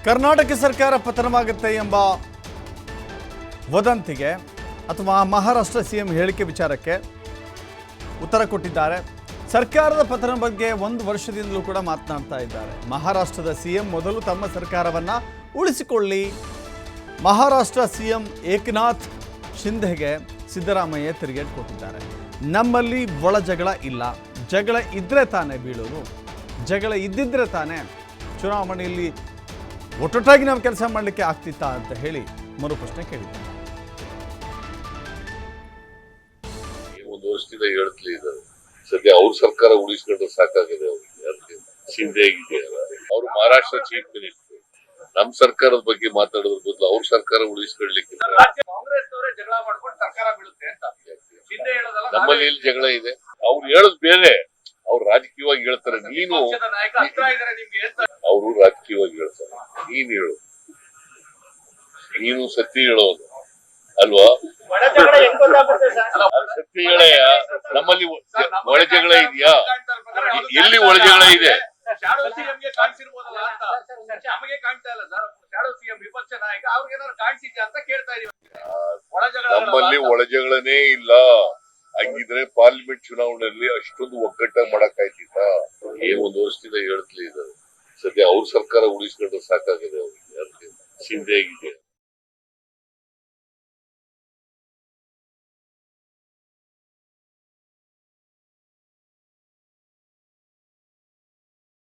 ಕರ್ನಾಟಕ ಸರ್ಕಾರ ಪತನವಾಗುತ್ತೆ ಎಂಬ ವದಂತಿಗೆ ಅಥವಾ ಮಹಾರಾಷ್ಟ್ರ ಸಿಎಂ ಹೇಳಿಕೆ ವಿಚಾರಕ್ಕೆ ಉತ್ತರ ಕೊಟ್ಟಿದ್ದಾರೆ. ಸರ್ಕಾರದ ಪತನ ಬಗ್ಗೆ ಒಂದು ವರ್ಷದಿಂದಲೂ ಕೂಡ ಮಾತನಾಡ್ತಾ ಇದ್ದಾರೆ. ಮಹಾರಾಷ್ಟ್ರದ ಸಿಎಂ ಮೊದಲು ತಮ್ಮ ಸರ್ಕಾರವನ್ನು ಉಳಿಸಿಕೊಳ್ಳಿ. ಮಹಾರಾಷ್ಟ್ರ ಸಿಎಂ ಏಕನಾಥ್ ಶಿಂಧೆಗೆ ಸಿದ್ದರಾಮಯ್ಯ ತಿರುಗೇಟು ಕೊಟ್ಟಿದ್ದಾರೆ. ನಮ್ಮಲ್ಲಿ ಒಳ ಜಗಳ ಇಲ್ಲ, ಜಗಳ ಇದ್ದರೆ ತಾನೇ ಬೀಳೋದು, ಜಗಳ ಇದ್ದಿದ್ರೆ ತಾನೇ ಚುನಾವಣೆಯಲ್ಲಿ ಒಟ್ಟೊಟ್ಟಾಗಿ ನಾವು ಕೆಲಸ ಮಾಡಲಿಕ್ಕೆ ಆಗ್ತಿತ್ತಾ ಅಂತ ಹೇಳಿ ಮರುಪ್ರಶ್ನೆ ಕೇಳಿದ್ದಾರೆ. ಒಂದು ವರ್ಷದಿಂದ ಹೇಳ್ತಲೇ ಇದ್ದಾರೆ. ಸದ್ಯ ಅವ್ರ ಸರ್ಕಾರ ಉಳಿಸ್ಕೊಂಡ್ರೆ ಸಾಕಾಗಿದೆ. ಅವ್ರಿಗೆ ಶಿಂದೆ ಆಗಿದೆಯಲ್ಲ, ಅವ್ರು ಮಹಾರಾಷ್ಟ್ರ ಚೀಫ್ ಮಿನಿಸ್ಟರ್. ನಮ್ ಸರ್ಕಾರದ ಬಗ್ಗೆ ಮಾತಾಡೋದ್ರ ಬದಲು ಅವ್ರ ಸರ್ಕಾರ ಉಳಿಸ್ಕೊಳ್ಲಿಕ್ಕೆ ನಮ್ಮಲ್ಲಿ ಎಲ್ಲಿ ಜಗಳ ಇದೆ? ಅವ್ರು ಹೇಳೋದು ಬೇರೆ, ಅವ್ರು ರಾಜಕೀಯವಾಗಿ ಹೇಳ್ತಾರೆ. ನೀನು ಅವರು ರಾಜಕೀಯವಾಗಿ ಹೇಳ್ತಾರೆ, ನೀನ್ ಹೇಳು, ನೀನು ಸತ್ಯ ಹೇಳೋದು ಅಲ್ವಾ? ಸತ್ಯ ಹೇಳಯ್ಯ. ನಮ್ಮಲ್ಲಿ ಒಳ ಜಗಳ ಇದೆಯಾ? ಎಲ್ಲಿ ಒಳ ಜಗಳ ಇದೆ? ನಮ್ಮಲ್ಲಿ ಒಳ ಜಗಳನೇ ಇಲ್ಲ. ಹಂಗಿದ್ರೆ ಪಾರ್ಲಿಮೆಂಟ್ ಚುನಾವಣೆಯಲ್ಲಿ ಅಷ್ಟೊಂದು ಒಗ್ಗಟ್ಟಾಗಿ ಮಾಡಕ್ ಆಯ್ತಿತ್ತ? ಒಂದು ವರ್ಷದಿಂದ ಹೇಳ್ತಲೇ ಇದ್ದಾರೆ. ಸದ್ಯ ಅವ್ರ ಸರ್ಕಾರ ಉಳಿಸ್ಕೊಂಡ್ರೆ ಸಾಕಾಗಿದೆ. ಅವ್ರಿಗೆ ಶಿಂದೆ ಆಗಿದೆ.